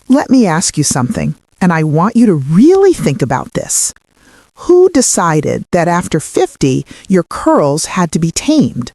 Let me ask you something, and I want you to really think about this. Who decided that after 50, your curls had to be tamed?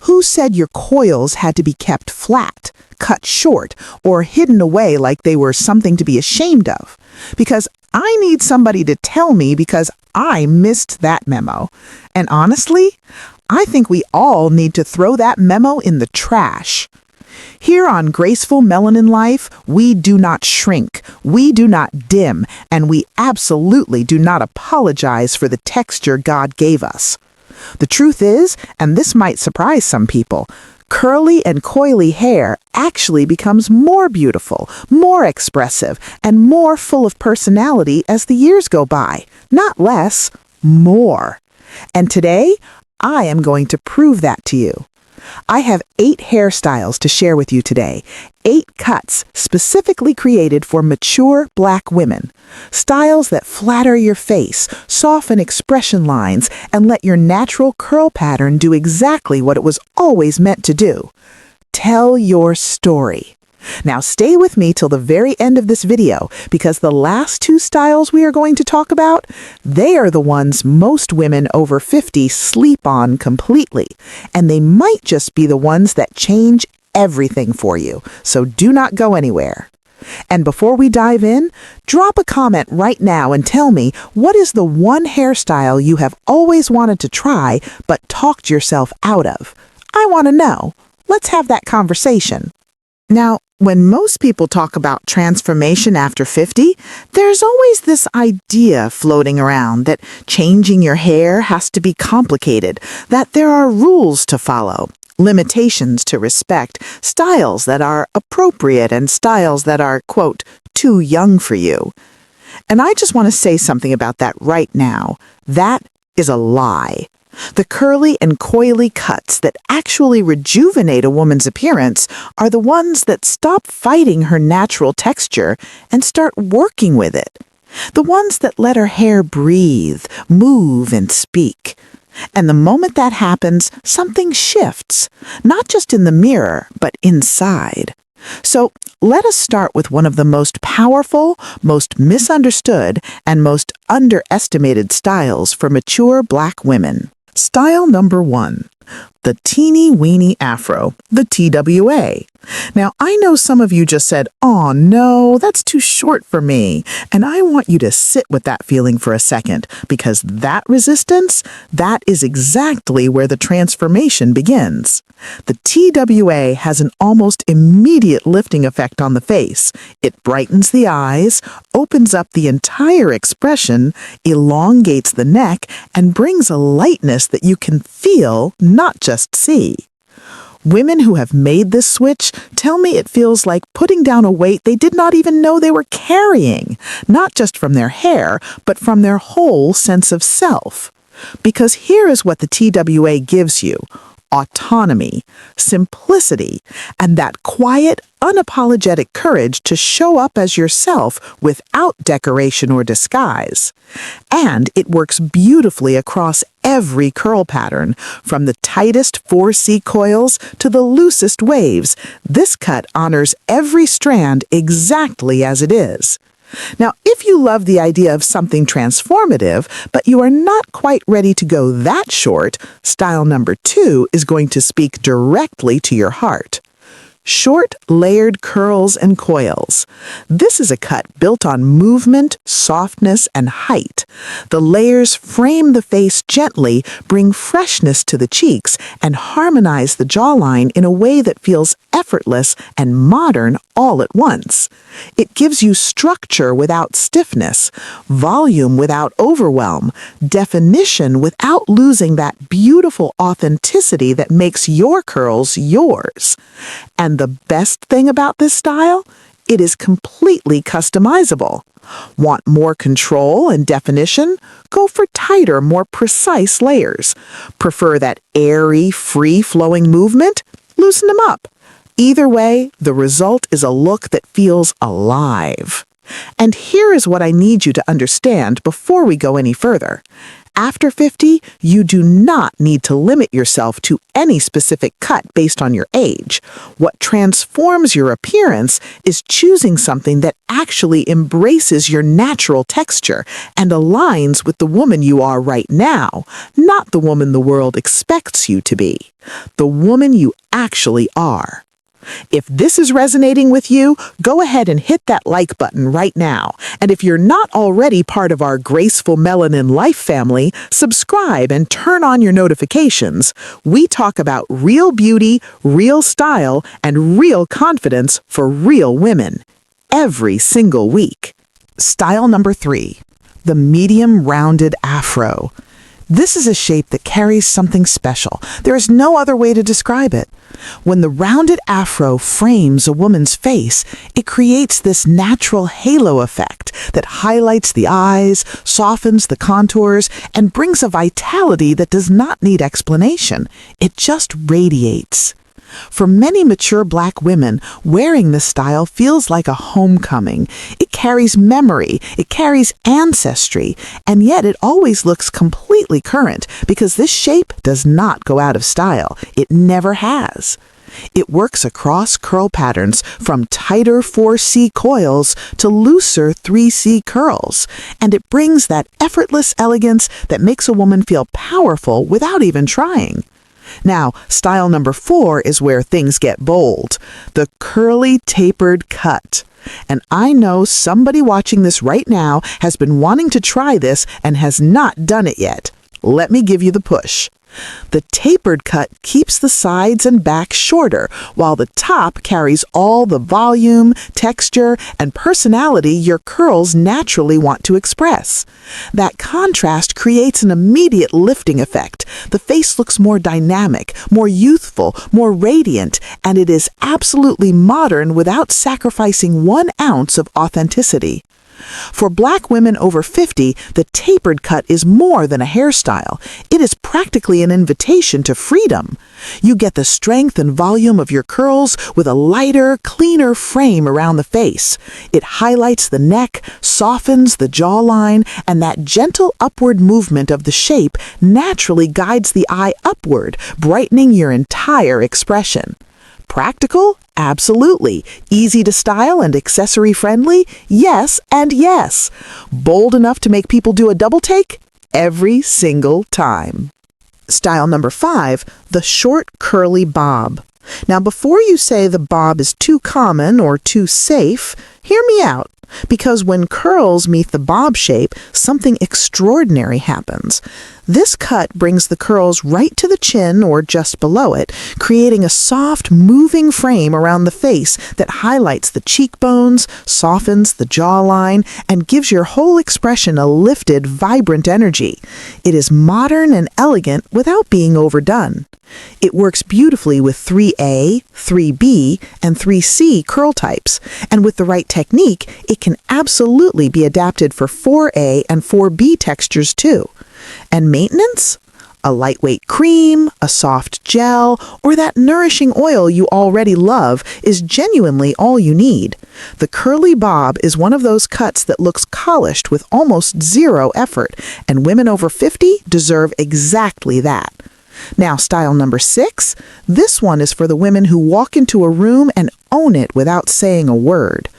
Who said your coils had to be kept flat, cut short, or hidden away like they were something to be ashamed of? Because I need somebody to tell me, because I missed that memo. And honestly, I think we all need to throw that memo in the trash. Here on Graceful Melanin Life, we do not shrink, we do not dim, and we absolutely do not apologize for the texture God gave us. The truth is, and this might surprise some people, curly and coily hair actually becomes more beautiful, more expressive, and more full of personality as the years go by. Not less, more. And today, I am going to prove that to you. I have 8 hairstyles to share with you today, 8 cuts specifically created for mature Black women. Styles that flatter your face, soften expression lines, and let your natural curl pattern do exactly what it was always meant to do. Tell your story. Now stay with me till the very end of this video, because the last 2 styles we are going to talk about, they are the ones most women over 50 sleep on completely, and they might just be the ones that change everything for you, so do not go anywhere. And before we dive in, drop a comment right now and tell me, what is the one hairstyle you have always wanted to try but talked yourself out of? I want to know. Let's have that conversation. Now, when most people talk about transformation after 50, there's always this idea floating around that changing your hair has to be complicated, that there are rules to follow, limitations to respect, styles that are appropriate and styles that are, quote, too young for you. And I just want to say something about that right now. That is a lie. The curly and coily cuts that actually rejuvenate a woman's appearance are the ones that stop fighting her natural texture and start working with it. The ones that let her hair breathe, move, and speak. And the moment that happens, something shifts, not just in the mirror, but inside. So let us start with one of the most powerful, most misunderstood, and most underestimated styles for mature Black women. Style number 1, the Teeny Weeny Afro, the TWA. Now, I know some of you just said, "Oh no, that's too short for me." And I want you to sit with that feeling for a second, because that resistance, that is exactly where the transformation begins. The TWA has an almost immediate lifting effect on the face. It brightens the eyes, opens up the entire expression, elongates the neck, and brings a lightness that you can feel, not just see. Women who have made this switch tell me it feels like putting down a weight they did not even know they were carrying, not just from their hair, but from their whole sense of self. Because here is what the TWA gives you: autonomy, simplicity, and that quiet, unapologetic courage to show up as yourself without decoration or disguise. And it works beautifully across every curl pattern, from the tightest 4C coils to the loosest waves. This cut honors every strand exactly as it is. Now, if you love the idea of something transformative, but you are not quite ready to go that short, style number 2 is going to speak directly to your heart. Short, layered curls and coils. This is a cut built on movement, softness, and height. The layers frame the face gently, bring freshness to the cheeks, and harmonize the jawline in a way that feels effortless and modern all at once. It gives you structure without stiffness, volume without overwhelm, definition without losing that beautiful authenticity that makes your curls yours. And the best thing about this style? It is completely customizable. Want more control and definition? Go for tighter, more precise layers. Prefer that airy, free-flowing movement? Loosen them up. Either way, the result is a look that feels alive. And here is what I need you to understand before we go any further. After 50, you do not need to limit yourself to any specific cut based on your age. What transforms your appearance is choosing something that actually embraces your natural texture and aligns with the woman you are right now, not the woman the world expects you to be, the woman you actually are. If this is resonating with you, go ahead and hit that like button right now. And if you're not already part of our Graceful Melanin Life family, subscribe and turn on your notifications. We talk about real beauty, real style, and real confidence for real women every single week. Style number 3, the medium rounded afro. This is a shape that carries something special. There is no other way to describe it. When the rounded afro frames a woman's face, it creates this natural halo effect that highlights the eyes, softens the contours, and brings a vitality that does not need explanation. It just radiates. For many mature Black women, wearing this style feels like a homecoming. It carries memory, it carries ancestry, and yet it always looks completely current because this shape does not go out of style. It never has. It works across curl patterns from tighter 4C coils to looser 3C curls, and it brings that effortless elegance that makes a woman feel powerful without even trying. Now, style number 4 is where things get bold, the curly tapered cut. And I know somebody watching this right now has been wanting to try this and has not done it yet. Let me give you the push. The tapered cut keeps the sides and back shorter, while the top carries all the volume, texture, and personality your curls naturally want to express. That contrast creates an immediate lifting effect. The face looks more dynamic, more youthful, more radiant, and it is absolutely modern without sacrificing 1 ounce of authenticity. For Black women over 50, the tapered cut is more than a hairstyle. It is practically an invitation to freedom. You get the strength and volume of your curls with a lighter, cleaner frame around the face. It highlights the neck, softens the jawline, and that gentle upward movement of the shape naturally guides the eye upward, brightening your entire expression. Practical? Absolutely. Easy to style and accessory friendly? Yes and yes. Bold enough to make people do a double take? Every single time. Style number 5, the short curly bob. Now, before you say the bob is too common or too safe, hear me out. Because when curls meet the bob shape, something extraordinary happens. This cut brings the curls right to the chin or just below it, creating a soft, moving frame around the face that highlights the cheekbones, softens the jawline, and gives your whole expression a lifted, vibrant energy. It is modern and elegant without being overdone. It works beautifully with 3A, 3B, and 3C curl types, and with the right technique, it can absolutely be adapted for 4A and 4B textures too. And maintenance? A lightweight cream, a soft gel, or that nourishing oil you already love is genuinely all you need. The curly bob is one of those cuts that looks polished with almost zero effort, and women over 50 deserve exactly that. Now, style number 6, this one is for the women who walk into a room and own it without saying a word.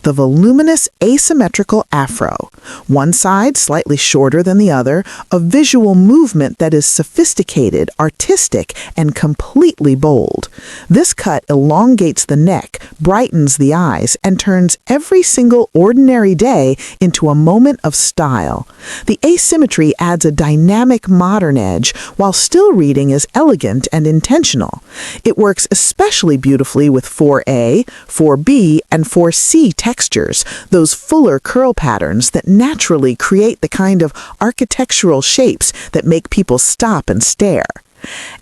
The Voluminous asymmetrical afro. One side slightly shorter than the other, a visual movement that is sophisticated, artistic, and completely bold. This cut elongates the neck, brightens the eyes, and turns every single ordinary day into a moment of style. The asymmetry adds a dynamic modern edge while still reading as elegant and intentional. It works especially beautifully with 4A, 4B, and 4C textures, those fuller curl patterns that naturally create the kind of architectural shapes that make people stop and stare.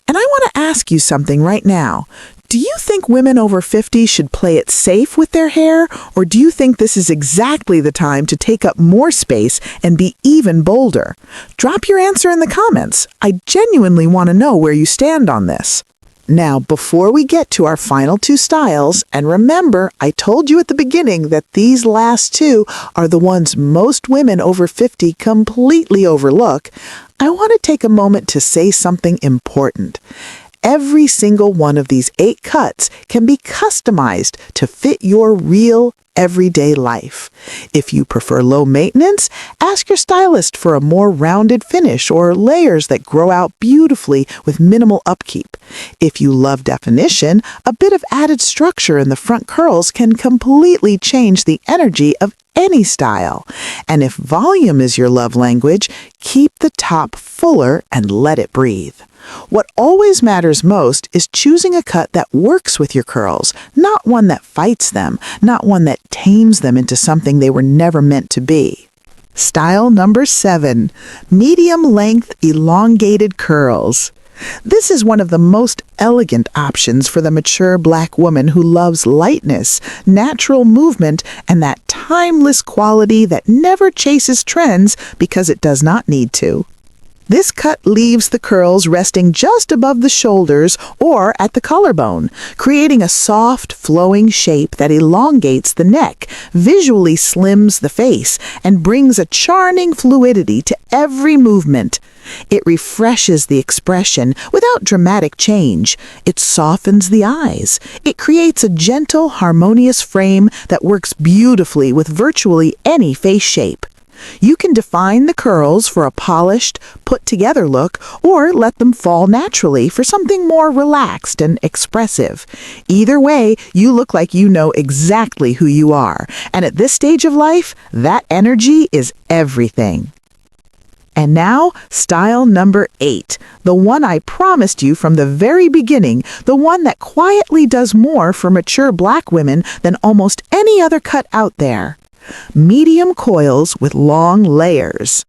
And I want to ask you something right now. Do you think women over 50 should play it safe with their hair, or do you think this is exactly the time to take up more space and be even bolder? Drop your answer in the comments. I genuinely want to know where you stand on this. Now, before we get to our final 2 styles, and remember, I told you at the beginning that these last 2 are the ones most women over 50 completely overlook, I want to take a moment to say something important. Every single one of these 8 cuts can be customized to fit your real everyday life. If you prefer low maintenance, ask your stylist for a more rounded finish or layers that grow out beautifully with minimal upkeep. If you love definition, a bit of added structure in the front curls can completely change the energy of any style. And if volume is your love language, keep the top fuller and let it breathe. What always matters most is choosing a cut that works with your curls, not one that fights them, not one that tames them into something they were never meant to be. Style number 7, medium length elongated curls. This is one of the most elegant options for the mature Black woman who loves lightness, natural movement, and that timeless quality that never chases trends because it does not need to. This cut leaves the curls resting just above the shoulders or at the collarbone, creating a soft, flowing shape that elongates the neck, visually slims the face, and brings a charming fluidity to every movement. It refreshes the expression without dramatic change. It softens the eyes. It creates a gentle, harmonious frame that works beautifully with virtually any face shape. You can define the curls for a polished, put-together look, or let them fall naturally for something more relaxed and expressive. Either way, you look like you know exactly who you are. And at this stage of life, that energy is everything. And now, style number 8, the one I promised you from the very beginning, the one that quietly does more for mature Black women than almost any other cut out there. Medium coils with long layers.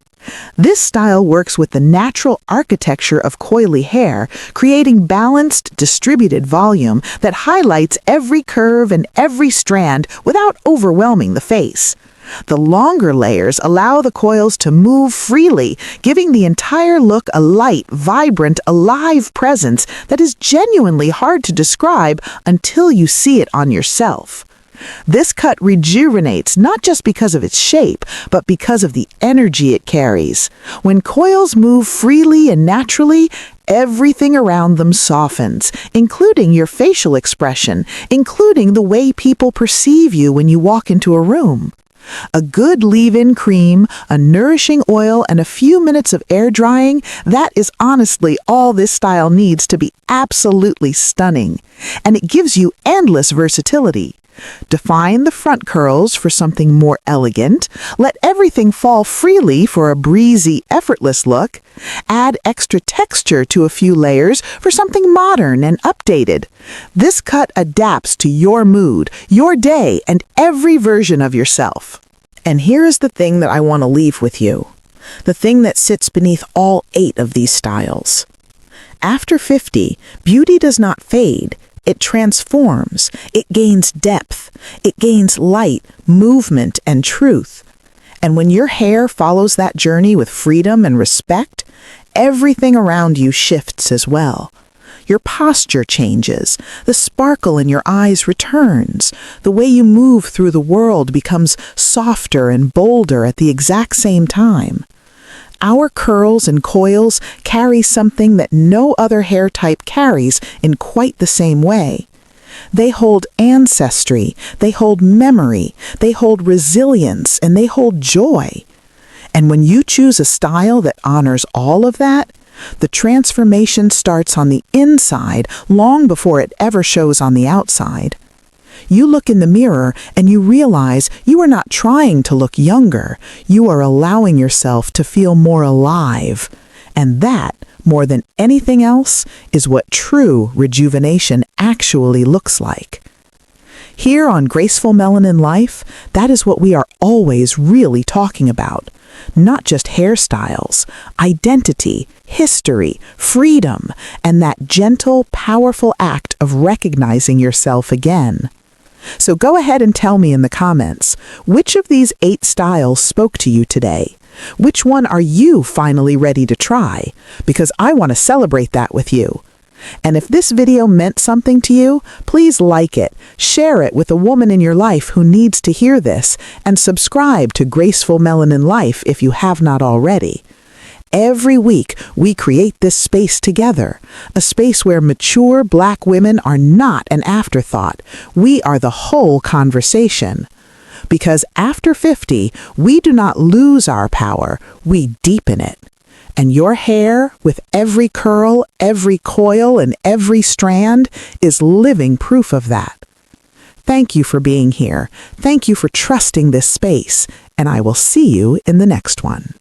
This style works with the natural architecture of coily hair, creating balanced, distributed volume that highlights every curve and every strand without overwhelming the face. The longer layers allow the coils to move freely, giving the entire look a light, vibrant, alive presence that is genuinely hard to describe until you see it on yourself. This cut rejuvenates not just because of its shape, but because of the energy it carries. When coils move freely and naturally, everything around them softens, including your facial expression, including the way people perceive you when you walk into a room. A good leave-in cream, a nourishing oil, and a few minutes of air drying, that is honestly all this style needs to be absolutely stunning. And it gives you endless versatility. Define the front curls for something more elegant. Let everything fall freely for a breezy, effortless look. Add extra texture to a few layers for something modern and updated. This cut adapts to your mood, your day, and every version of yourself. And here is the thing that I want to leave with you. The thing that sits beneath all 8 of these styles. After 50, beauty does not fade. It transforms, it gains depth, it gains light, movement, and truth. And when your hair follows that journey with freedom and respect, everything around you shifts as well. Your posture changes, the sparkle in your eyes returns, the way you move through the world becomes softer and bolder at the exact same time. Our curls and coils carry something that no other hair type carries in quite the same way. They hold ancestry, they hold memory, they hold resilience, and they hold joy. And when you choose a style that honors all of that, the transformation starts on the inside long before it ever shows on the outside. You look in the mirror and you realize you are not trying to look younger. You are allowing yourself to feel more alive. And that, more than anything else, is what true rejuvenation actually looks like. Here on Graceful Melanin Life, that is what we are always really talking about. Not just hairstyles, identity, history, freedom, and that gentle, powerful act of recognizing yourself again. So go ahead and tell me in the comments, which of these 8 styles spoke to you today? Which one are you finally ready to try? Because I want to celebrate that with you. And if this video meant something to you, please like it, share it with a woman in your life who needs to hear this, and subscribe to Graceful Melanin Life if you have not already. every week we create this space together, a space where mature Black women are not an afterthought. We are the whole conversation. Because after 50, we do not lose our power, we deepen it. And your hair, with every curl, every coil, and every strand, is living proof of that. Thank you for being here. Thank you for trusting this space, and I will see you in the next one.